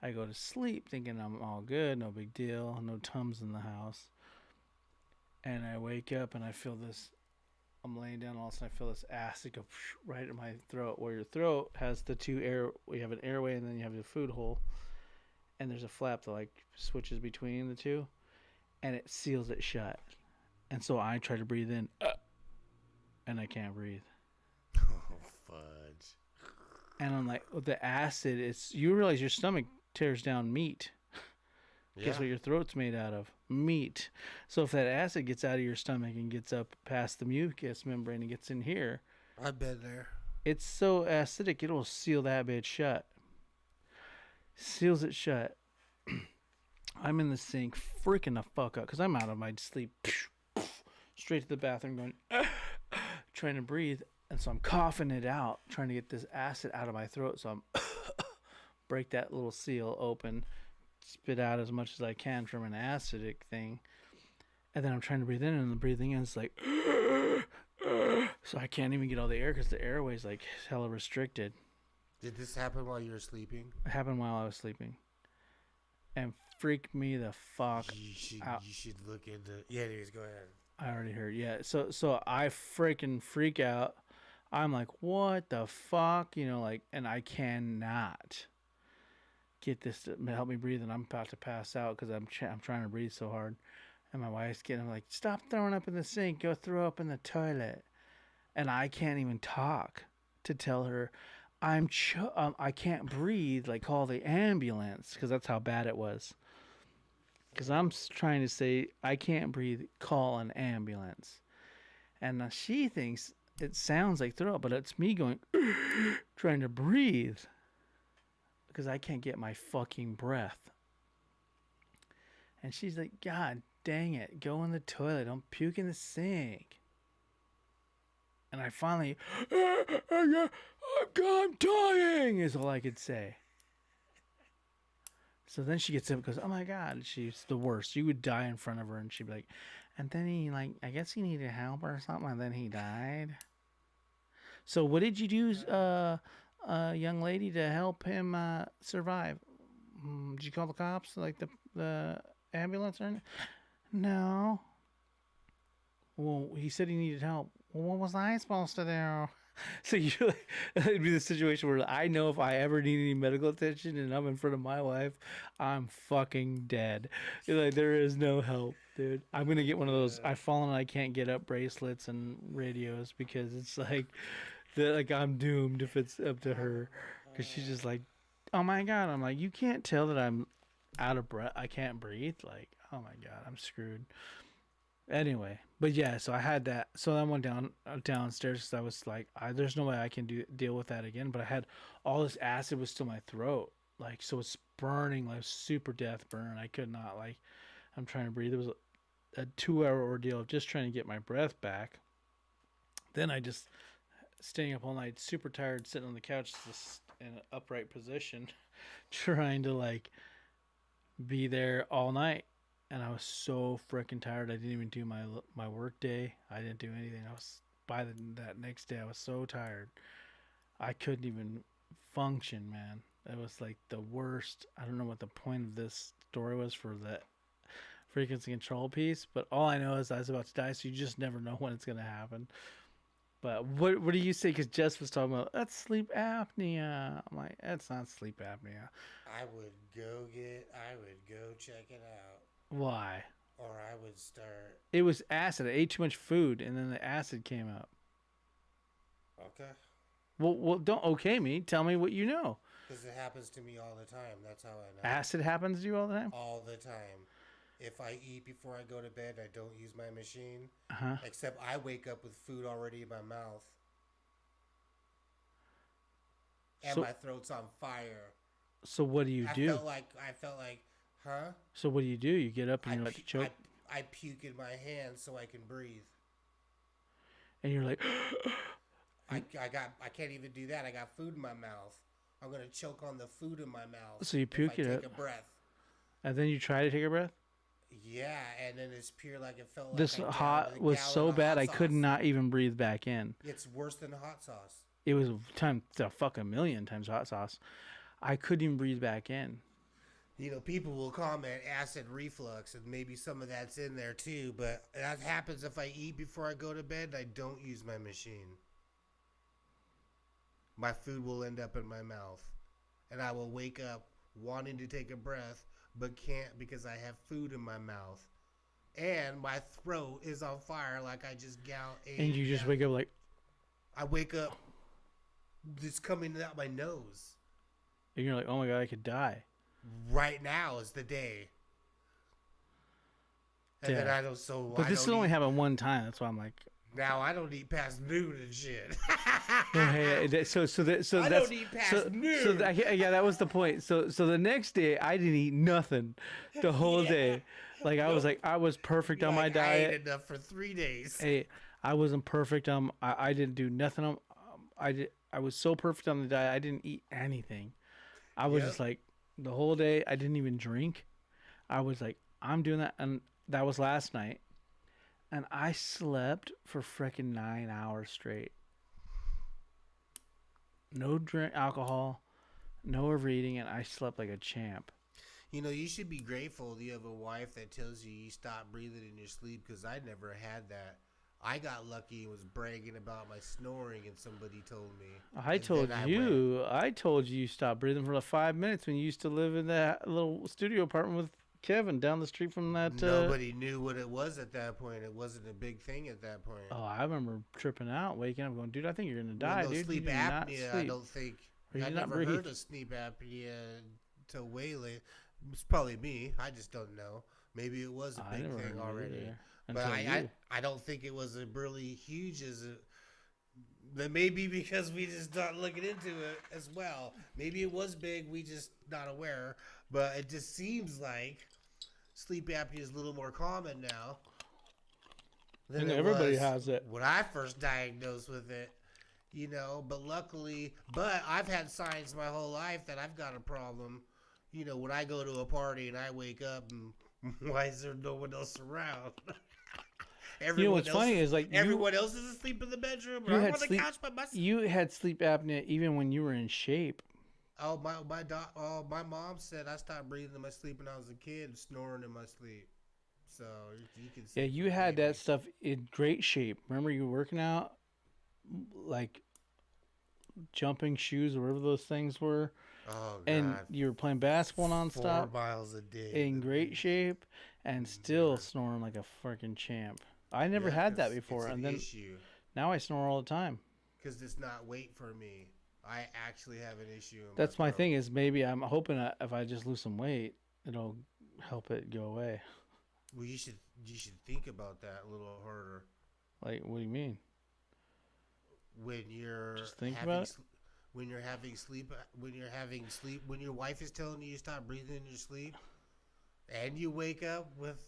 I go to sleep thinking I'm all good, no big deal, no tums in the house. And I wake up and I feel this. I'm laying down, all of a sudden I feel this acid go right in my throat. Where your throat has the two air, we have an airway and then you have your food hole, and there's a flap that like switches between the two, and it seals it shut. And so I try to breathe in, and I can't breathe. Oh fudge! And I'm like, oh, the acid. It's you realize your stomach tears down meat. Guess Yeah, what your throat's made out of? Meat. So if that acid gets out of your stomach and gets up past the mucous membrane and gets in here, I've been there. it's so acidic it'll seal that bitch shut. Seals it shut. I'm in the sink, freaking the fuck up because I'm out of my sleep. Straight to the bathroom, going, trying to breathe, and so I'm coughing it out, trying to get this acid out of my throat. So I'm break that little seal open, spit out as much as I can from an acidic thing, and then I'm trying to breathe in, and the breathing in is like, so I can't even get all the air because the airway's like hella restricted. Did this happen while you were sleeping? It happened while I was sleeping, and freaked me the fuck out. You should look into. Yeah, anyways, go ahead. I already heard. Yeah. So I freaking freak out. I'm like, what the fuck? You know, like, and I cannot get this to help me breathe, and I'm about to pass out because I'm trying to breathe so hard. And my wife's getting like, stop throwing up in the sink. Go throw up in the toilet. And I can't even talk to tell her I can't breathe. Like, call the ambulance because that's how bad it was. Because I'm trying to say I can't breathe. Call an ambulance. And she thinks it sounds like throw up, but it's me going trying to breathe because I can't get my fucking breath. And she's like, God dang it, go in the toilet, don't puke in the sink. And I finally, I'm dying, is all I could say. So then she gets up and goes, oh my God, she's the worst. You would die in front of her, and she'd be like, and then he, like, I guess he needed help or something, and then he died. So what did you do, young lady, to help him survive? Did you call the cops, like the ambulance or anything? No. Well, he said he needed help. Well, what was I supposed to do? So you it'd be the situation where I know if I ever need any medical attention and I'm in front of my wife, I'm fucking dead. Like there is no help, dude. I'm gonna get one of those I fall and I can't get up bracelets and radios because it's like I'm doomed if it's up to her, because she's just like, oh my God. I'm like, you can't tell that I'm out of breath. I can't breathe. Like, oh my God, I'm screwed. Anyway, but yeah, so I had that. So I went downstairs because I was like, there's no way I can deal with that again. But I had all this acid was still in my throat, like so it's burning like super death burn. I could not like. I'm trying to breathe. It was a 2-hour ordeal of just trying to get my breath back. Then I just staying up all night, super tired, sitting on the couch just in an upright position, trying to like be there all night. And I was so freaking tired. I didn't even do my work day. I didn't do anything. I was that next day. I was so tired. I couldn't even function, man. It was like the worst. I don't know what the point of this story was for frequency control piece. But all I know is I was about to die, so you just never know when it's gonna happen. But what do you say? Because Jess was talking about that's sleep apnea. I'm like, that's not sleep apnea. I would go check it out. Why? Or I would start. It was acid. I ate too much food, and then the acid came up. Okay. Well, don't okay me. Tell me what you know. Because it happens to me all the time. That's how I know. Acid happens to you all the time? All the time. If I eat before I go to bed, I don't use my machine. Uh-huh. Except I wake up with food already in my mouth. And my throat's on fire. So what do you do? I felt like, huh? So what do? You get up and you're like choke? I puke in my hands so I can breathe. And you're like... I can't even do that. I got food in my mouth. I'm going to choke on the food in my mouth. So you puke it up. Take a breath. And then you try to take a breath? Yeah, and then it's pure like it felt like this hot was so bad I could not even breathe back in. It's worse than hot sauce. It was a fucking million times hot sauce. I couldn't even breathe back in. You know, people will comment acid reflux, and maybe some of that's in there too, but that happens if I eat before I go to bed and I don't use my machine. My food will end up in my mouth, and I will wake up wanting to take a breath, but can't because I have food in my mouth. And my throat is on fire like I just And you just wake up like... I wake up, it's coming out my nose. And you're like, oh my God, I could die. Right now is the day. And then I don't, But this has only happened one time, that's why I'm like... Now I don't eat past noon and shit. I don't eat past noon. Yeah, that was the point. So the next day I didn't eat nothing, the whole day. Like I was perfect on my diet. I ate enough for 3 days. Hey, I wasn't perfect. I didn't do nothing. I was so perfect on the diet. I didn't eat anything. I was just like the whole day. I didn't even drink. I was like, I'm doing that, and that was last night. And I slept for freaking 9 hours straight. No drink alcohol, no overeating, and I slept like a champ. You know, you should be grateful you have a wife that tells you stop breathing in your sleep, because I never had that. I got lucky and was bragging about my snoring, and somebody told me. I told you stop breathing for like 5 minutes when you used to live in that little studio apartment with Kevin down the street from that. Nobody knew what it was at that point. It wasn't a big thing at that point. Oh, I remember tripping out, waking up, going, "Dude, I think you're gonna die, dude." Sleep apnea. I don't think. I never breathe. heard of sleep apnea until way late. It's probably me. I just don't know. Maybe it was a big thing already. But I don't think it was a really huge as a. That may be because we just not looking into it as well. Maybe it was big. We just not aware. But it just seems like sleep apnea is a little more common now. And everybody has it. When I first diagnosed with it, you know, but I've had signs my whole life that I've got a problem. You know, when I go to a party and I wake up and why is there no one else around? What's funny is like everyone else is asleep in the bedroom. Or I'm on the couch by myself. You had sleep apnea even when you were in shape. Oh, my mom said I stopped breathing in my sleep when I was a kid, snoring in my sleep. So you can see. Yeah, you had that stuff in great shape. Remember you were working out, like jumping shoes or whatever those things were. Oh, God. And you were playing basketball nonstop. 4 miles a day. In great shape and still snoring like a freaking champ. I never had that before, and then now I snore all the time. Because it's not weight for me. I actually have an issue. That's my thing. Is maybe I'm hoping that if I just lose some weight, it'll help it go away. Well, you should think about that a little harder. Like, what do you mean? When you're just think about it. When your wife is telling you stop breathing in your sleep, and you wake up with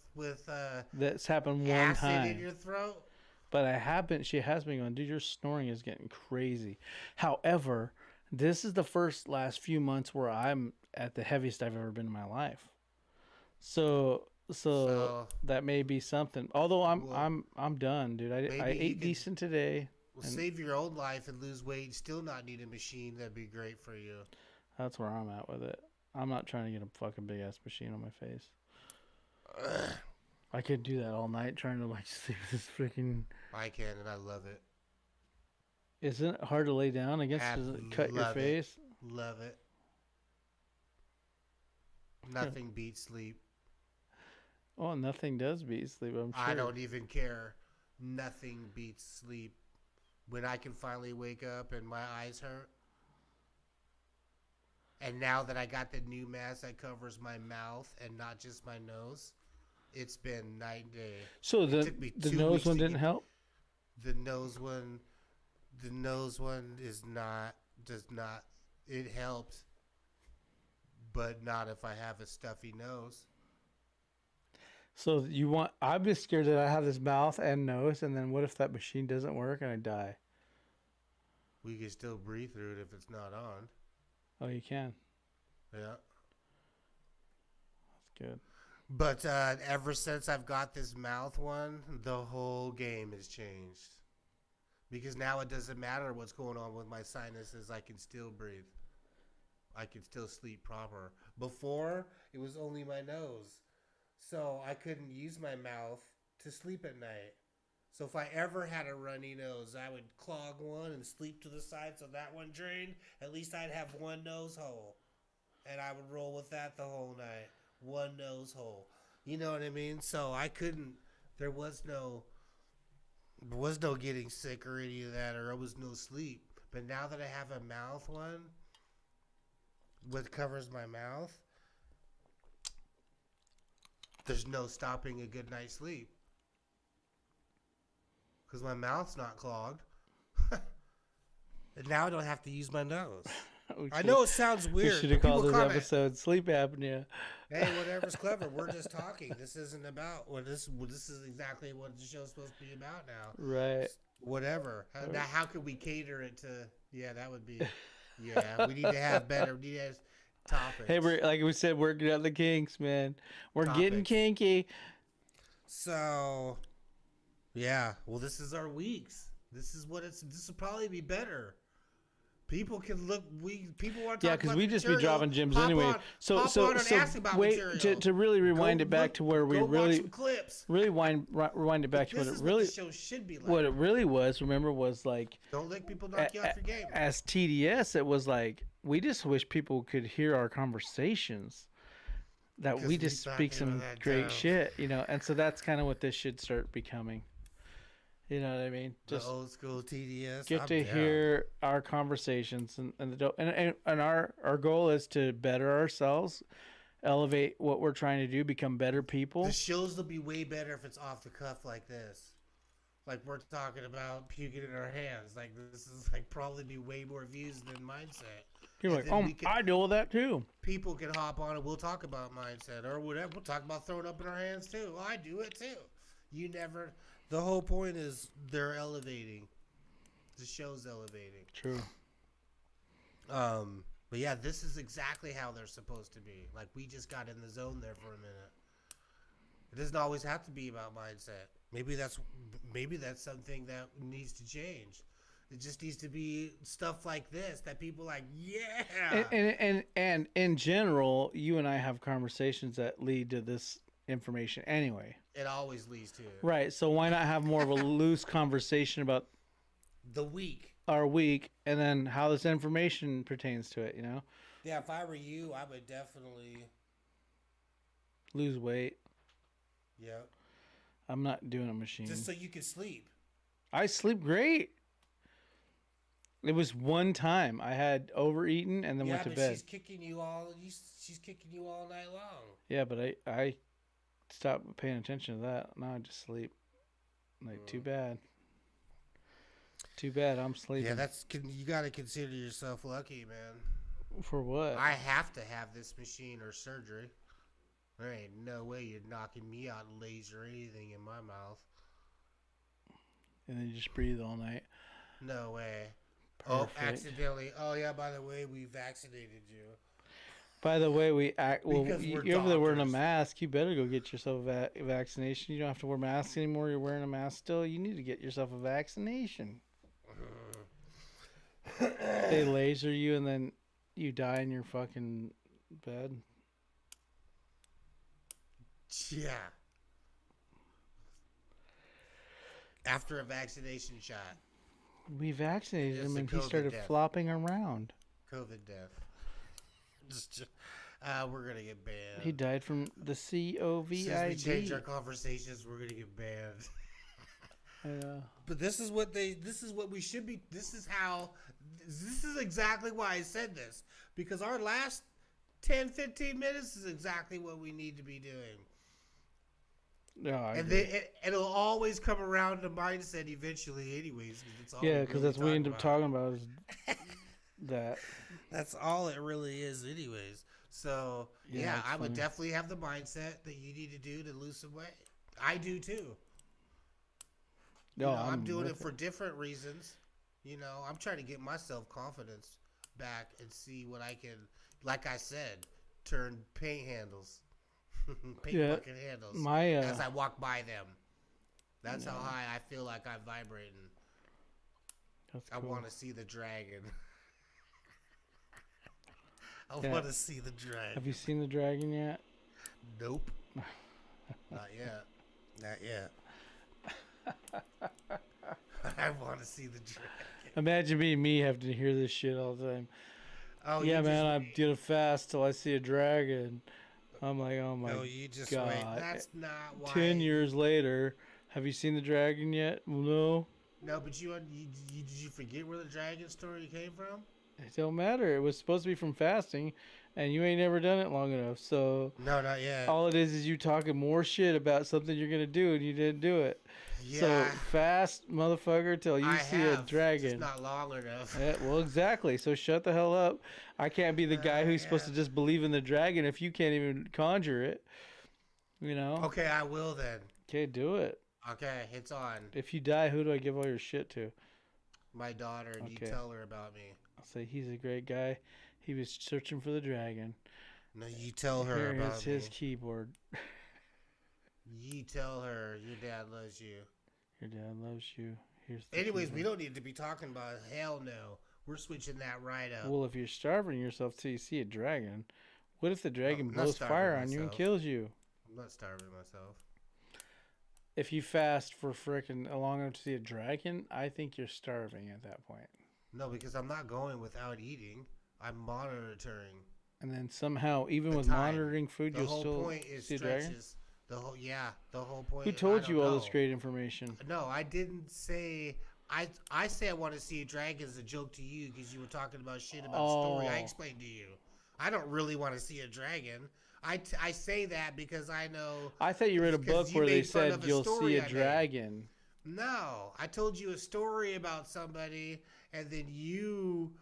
that's happened one acid time in your throat. But she has been going, dude, your snoring is getting crazy. However, this is the last few months where I'm at the heaviest I've ever been in my life. So that may be something. Although I'm done, dude. I ate decent today. Save your own life and lose weight and still not need a machine. That'd be great for you. That's where I'm at with it. I'm not trying to get a fucking big ass machine on my face. I could do that all night trying to like sleep with this freaking. I can, and I love it. Isn't it hard to lay down? I guess does it cut your Love it. face? Love it. Nothing beats sleep. Oh, nothing does beat sleep. I'm sure. I don't even care. Nothing beats sleep. When I can finally wake up and my eyes hurt. And now that I got the new mask that covers my mouth and not just my nose, it's been night and day. So It took me the 2 nose weeks one to didn't get- help. The nose one does not. It helps, but not if I have a stuffy nose. So you want? I'm just scared that I have this mouth and nose, and then what if that machine doesn't work and I die? We can still breathe through it if it's not on. Oh, you can. Yeah. That's good. But ever since I've got this mouth one, the whole game has changed. Because now it doesn't matter what's going on with my sinuses. I can still breathe. I can still sleep proper. Before, it was only my nose. So I couldn't use my mouth to sleep at night. So if I ever had a runny nose, I would clog one and sleep to the side so that one drained. At least I'd have one nose hole. And I would roll with that the whole night. One nose hole. You know what I mean? So I couldn't, there was no getting sick or any of that, or there was no sleep. But now that I have a mouth one, what covers my mouth, there's no stopping a good night's sleep. Because my mouth's not clogged. And now I don't have to use my nose. I know it sounds We weird. should have but called people this comment, episode "Sleep Apnea." hey, whatever's clever. We're just talking. This isn't about what this is exactly what the show's supposed to be about now. Right. Whatever. Now, how could we cater it to? Yeah, that would be. Yeah, we need to have better. We need to have topics. Hey, we're like we said, working out the kinks, man. We're getting Topics. kinky. So, yeah. Well, this is our weeks. This is what it's. This will probably be better. People can look. People want to Yeah, talk because about we the just be material. dropping gyms Hop anyway. on- So hop on and ask about wait material. to really rewind Go it back look- to where we go watch really some clips. rewind it back to This what is it really what the show should be like. what it really was. Remember, was like Don't let people knock you off your game. as TDS, it was like we just wish people could hear our conversations. That 'Cause we we just talking speak some about that great down. shit, and so that's kind of what this should start becoming. You know what I mean? The Just old school TDS. get I'm to down. hear our conversations and our goal is to better ourselves, elevate what we're trying to do, become better people. The shows will be way better if it's off the cuff like this. Like we're talking about puking in our hands. Like this is like probably be way more views than mindset. You're And like, then oh, we can- I deal with that too. People can hop on and we'll talk about mindset or whatever. We'll talk about throwing up in our hands too. Well, I do it too. You never. The whole point is they're elevating. The show's elevating. True. But yeah, this is exactly how they're supposed to be. Like we just got in the zone there for a minute. It doesn't always have to be about mindset. Maybe that's something that needs to change. It just needs to be stuff like this that people like, yeah. And in general, you and I have conversations that lead to this information anyway. It always leads to it. Right. So why not have more of a loose conversation about The week. our week and then how this information pertains to it, Yeah, if I were you, I would definitely. Lose weight. Yeah. I'm not doing a machine. Just so you can sleep. I sleep great. It was one time I had overeaten and then Yeah, went to but bed. she's kicking you all. She's kicking you all night long. Yeah, but I stopped paying attention to that. Now I just sleep. Like, too bad. Too bad I'm sleeping. Yeah, you got to consider yourself lucky, man. For what? I have to have this machine or surgery. There ain't no way you're knocking me out laser or anything in my mouth. And then you just breathe all night. No way. Oh, Perfect. accidentally. Oh, yeah, by the way, we vaccinated you. By the way, we act. Well, Because we're you're over there wearing a doctors. mask. You better go get yourself a vaccination. You don't have to wear masks anymore. You're wearing a mask still. You need to get yourself a vaccination. They laser you and then you die in your fucking bed. Yeah. after a vaccination shot. We vaccinated It's him a and he COVID started death. flopping around. COVID death. Just, we're gonna get banned. He died from the COVID. Since we change our conversations, we're gonna get banned. But this is what we should be. This is exactly why I said this. Because our last 10, 15 minutes is exactly what we need to be doing. No, And then it'll always come around to mindset eventually anyways. Because that's what we end up talking about is that. That's all it really is anyways. So, yeah, I would definitely have the mindset that you need to do to lose some weight. I do too. No, I'm doing it for different reasons. I'm trying to get my self-confidence back and see what I can, like I said, turn paint handles, bucket handles as I walk by them. That's how high I feel like I'm vibrating. That's cool. I want to see the dragon. I want to see the dragon. Have you seen the dragon yet? Nope. Not yet. Not yet. I want to see the dragon. Imagine me having to hear this shit all the time. Oh yeah, man, I'm gonna fast till I see a dragon. I'm like, oh my god. No, you just wait. That's not why. 10 years later, have you seen the dragon yet? No. No, but did you forget where the dragon story came from? It don't matter. It was supposed to be from fasting, and you ain't never done it long enough. So no, not yet. All it is you talking more shit about something you're gonna do, and you didn't do it. Yeah. So fast, motherfucker, till you see a dragon. It's not long enough. Yeah, well, exactly. So shut the hell up. I can't be the guy who's supposed to just believe in the dragon if you can't even conjure it. Okay, I will then. Okay, do it. Okay, it's on. If you die, who do I give all your shit to? My daughter, and you tell her about me. I'll say he's a great guy. He was searching for the dragon. No, you tell her about me. His keyboard. You tell her your dad loves you. Your dad loves you. Anyways, we don't need to be talking about it. Hell no. We're switching that right up. Well, if you're starving yourself till you see a dragon, what if the dragon blows fire on you and kills you? I'm not starving myself. If you fast for frickin' long enough to see a dragon, I think you're starving at that point. No, because I'm not going without eating. I'm monitoring. And then somehow, even with monitoring food, you'll still see a dragon? The whole point. Who told you all this great information? No, I didn't say. I say I want to see a dragon as a joke to you because you were talking about shit about the story I explained to you. I don't really want to see a dragon. I say that because I know. I thought you read a book where they said you'll see a dragon. No, I told you a story about somebody, and then you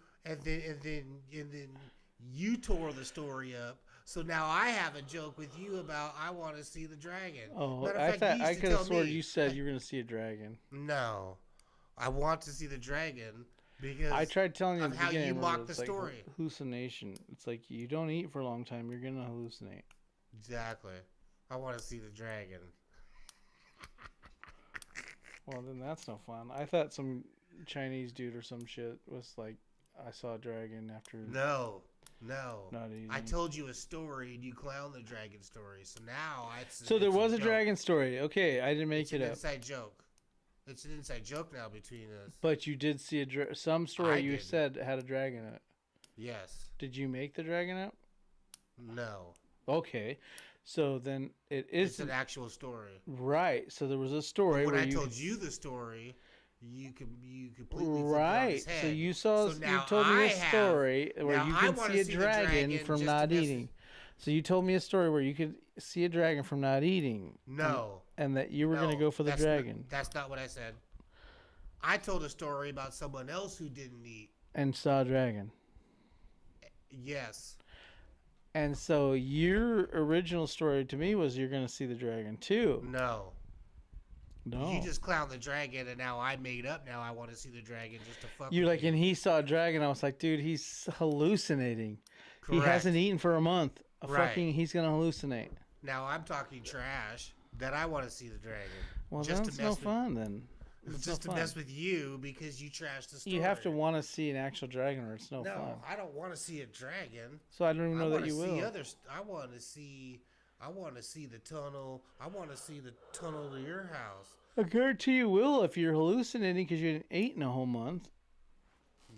tore the story up. So now I have a joke with you about I want to see the dragon. Oh, I could have sworn you said you were going to see a dragon. No, I want to see the dragon because I tried telling you of how you mock the story. Hallucination. It's like you don't eat for a long time, you're going to hallucinate. Exactly. I want to see the dragon. Well, then that's no fun. I thought some Chinese dude or some shit was like, I saw a dragon after. No. Not eating. I told you a story and you clowned the dragon story. So now So there was a dragon story. Okay, I didn't make it up. It's an inside joke. It's an inside joke now between us. But you did see some story you said had a dragon in it. Yes. Did you make the dragon up? No. Okay. So then it's an actual story. Right. So there was a story but when I told you the story, you completely right. So you told me a story where you could see a dragon from not eating. So you told me a story where you could see a dragon from not eating. No. And that you were going to go for the dragon. That's not what I said. I told a story about someone else who didn't eat and saw a dragon. Yes. And so your original story to me was you're going to see the dragon too. No. No. You just clowned the dragon, and now I made up. Now I want to see the dragon just to fuck. You're like, and he saw a dragon. I was like, dude, he's hallucinating. Correct. He hasn't eaten for a month. Right. He's gonna hallucinate. Now I'm talking trash. That I want to see the dragon. Well, that's no fun then. Just to mess with you because you trashed the story. You have to want to see an actual dragon, or it's no fun. No, I don't want to see a dragon. So I don't even know that you will. I want to see I want to see the tunnel. I want to see the tunnel to your house. I guarantee you will if you're hallucinating because you didn't eat in a whole month.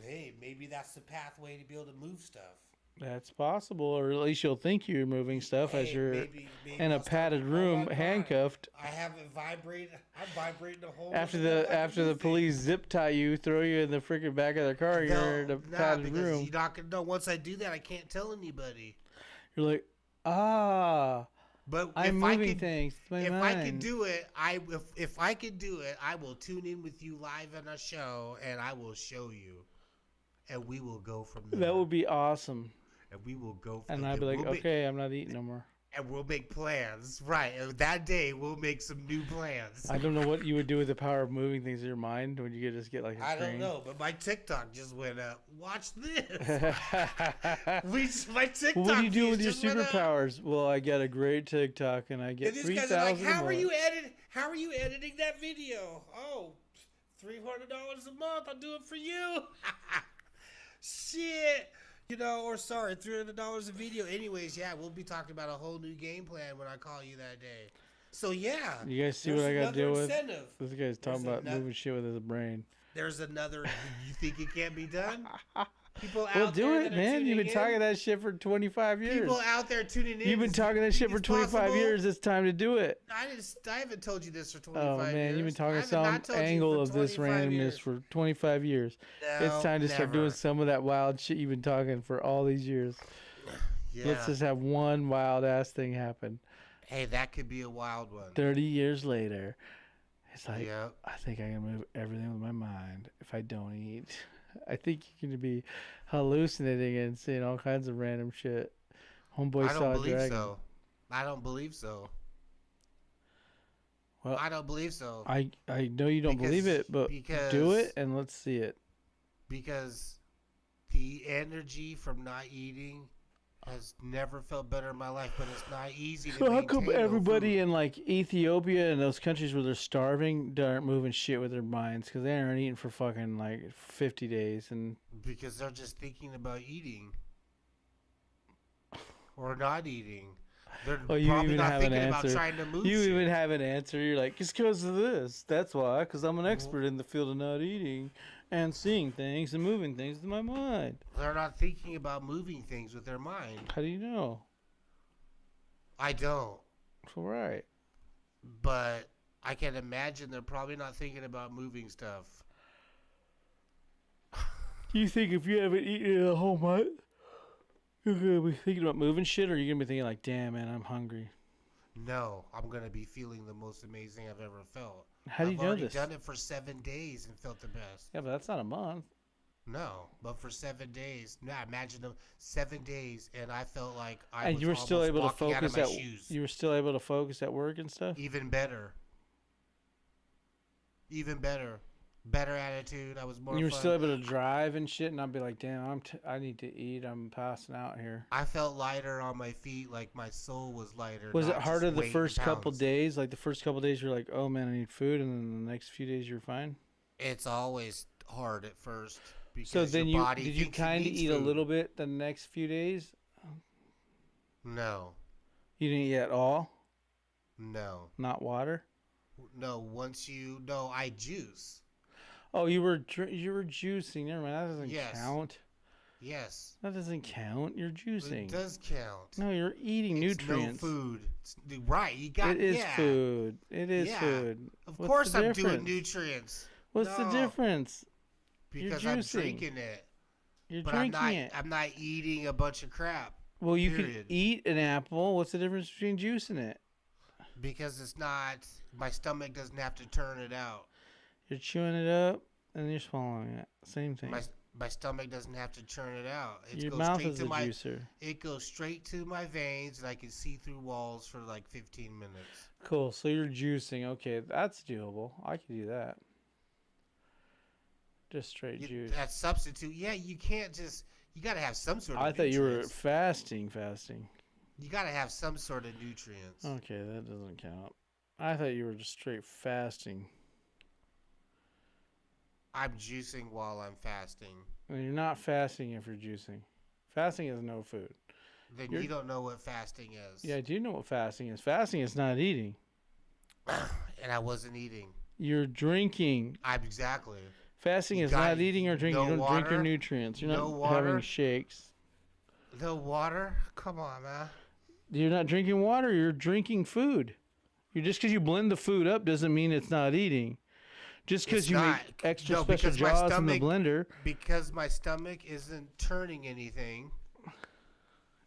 Hey, maybe that's the pathway to be able to move stuff. That's possible, or at least you'll think you're moving stuff as Hey, you're maybe in a I'll start- padded oh room, my God. handcuffed. I haven't vibrated. I'm vibrating the whole. After time I the move police zip tie you, throw you in the freaking back of their car, things. you're in a padded because room. you're not gonna know. Once I do that, I can't tell anybody. You're like, But I'm if I moving could, things. It's my if mind. I could do it, if I could do it, I will tune in with you live on a show, and I will show you, and we will go from there. That would be awesome. And we will go. From And I'd be like, we'll okay, I'm not eating no more. and we'll make plans. Right. And that day, we'll make some new plans. I don't know what you would do with the power of moving things in your mind when you could just get like a I screen. don't know, but my TikTok just went up. Watch this. My TikTok. What do you do views with your just went up. superpowers? Well, I get a great TikTok and I get And these 3,000 guys are like, a how are month." you How are you editing that video? Oh, $300 a month. I'll do it for you. Shit. Or sorry, $300 a video. Anyways, yeah, we'll be talking about a whole new game plan when I call you that day. So yeah. You guys see there's what I got to deal another with? incentive. This guy's talking There's about ano- moving shit with his brain. There's another. You think it can't be done? People out Well, do there it, that are man. tuning You've been in, talking that shit for 25 years. People out there tuning in. You've been talking that shit for 25 years. It's time to do it. I haven't told you this for 25 Oh, years. man. You've been I talking haven't some not told you angle for of this 25 randomness years. for 25 years. No, It's time to start doing never. some of that wild shit you've been talking for all these years. Yeah. Let's just have one wild ass thing happen. Hey, that could be a wild one. 30 years later, it's like, Yep. I think I can move everything with my mind if I don't eat. I think you're going to be hallucinating and seeing all kinds of random shit. Homeboy I saw don't a believe dragon. so. I don't believe so. Well, I don't believe so. I know you don't believe it, but because do it and let's see it. Because the energy from not eating has never felt better in my life, but it's not easy to So how come maintain no everybody food. in like Ethiopia and those countries where they're starving aren't moving shit with their minds because they aren't eating for fucking like 50 days and Because they're just thinking about eating. Or not eating. They're Oh, you probably even not have an thinking about answer. trying to move you shit. even have an answer. You're like, it's because of this. That's why, because I'm an expert in the field of not eating and seeing things and moving things with my mind. They're not thinking about moving things with their mind. How do you know? I don't. All right. But I can imagine they're probably not thinking about moving stuff. You think if you haven't eaten in a whole month, you're gonna be thinking about moving shit, or you're gonna be thinking like, "Damn, man, I'm hungry." No, I'm going to be feeling the most amazing I've ever felt. How do you I've know already this? done it for 7 days and felt the best. Yeah, but that's not a month. No, but for 7 days. Now imagine them 7 days, and I felt like I And was you were still almost able to walking out of focus my at shoes. you were still able to focus at work and stuff. Even better. Even better. Better attitude. I was more You were fun. still able to drive and shit, and I'd be like, "Damn, I need to eat. I'm passing out here." I felt lighter on my feet, like my soul was lighter. Was it not just harder the weight in first couple pounds. days? Like the first couple days, you're like, "Oh man, I need food," and then the next few days, you're fine. It's always hard at first. Because So then your you body did you thinks it kind of needs eat a food. little bit the next few days? No. You didn't eat at all. No. Not water. No, no, I juice. Oh, you were juicing. Never mind. That doesn't Yes. count. Yes. That doesn't count. You're It juicing. does count. No, you're eating It's nutrients. no food. Right, you got It is yeah. food. It is Yeah. food. Of What's course the I'm doing difference? nutrients. What's the No, difference? Because You're I'm juicing. drinking it. You're But I'm drinking not it. I'm not eating a bunch of crap. Well, you period. could eat an apple. What's the difference between juicing it? Because it's not my stomach doesn't have to turn it out. You're chewing it up and you're swallowing it. Same thing. My stomach doesn't have to churn it out. It Your goes mouth straight is to a my juicer. it goes straight to my veins and I can see through walls for like 15 minutes. Cool. So you're juicing. Okay, that's doable. I could do that. Just straight juice. That substitute, yeah, you can't just you got to have some sort of I thought you were nutrients. fasting. You got to have some sort of nutrients. Okay, that doesn't count. I thought you were just straight fasting. I'm juicing while I'm fasting. And you're not fasting if you're juicing. Fasting is no food. then you don't know what fasting is. Yeah, I do know what fasting is. Fasting is not eating. And I wasn't eating. You're drinking. Exactly. Fasting You is got not eating or drinking. no You don't drink your water, nutrients. You're no not having water. shakes. The water? Come on, man. You're not drinking water. You're drinking food. Just because you blend the food up doesn't mean it's not eating. Just because It's you not. make extra No, special because my jaws in the stomach- blender, Because my stomach isn't turning anything.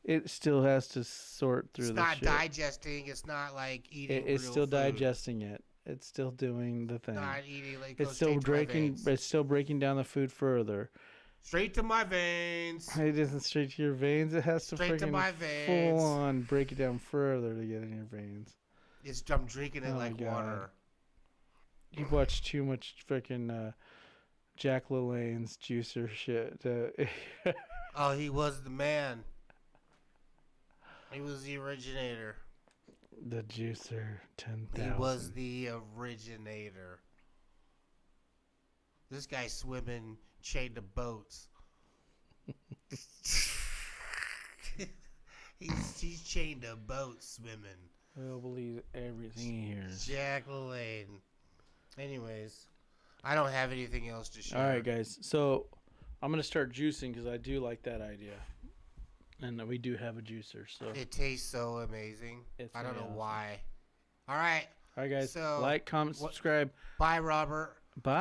it still has to sort through It's the not shit. digesting. It's not like eating It's real still food. digesting it. It's still doing the thing. Not eating like It's goes still straight to my breaking. veins. It's still breaking down the food further. Straight to my veins. It isn't straight to your veins. It has to Straight to freaking my veins. full on break it down further to get in your veins. I'm drinking it Oh my like God. water. You've watched too much freaking Jack LaLanne's juicer shit. Oh, he was the man. He was the originator. The juicer 10,000. He was the originator. This guy swimming chained to boats. he's chained to boats swimming. I'll believe everything he hears. Jack LaLanne. Anyways, I don't have anything else to share. All right, guys. So I'm gonna start juicing because I do like that idea, and we do have a juicer. So It tastes so amazing. It's I don't know awesome. why. All right. all right, guys. So, Like, comment, what- subscribe. Bye, Robert. Bye.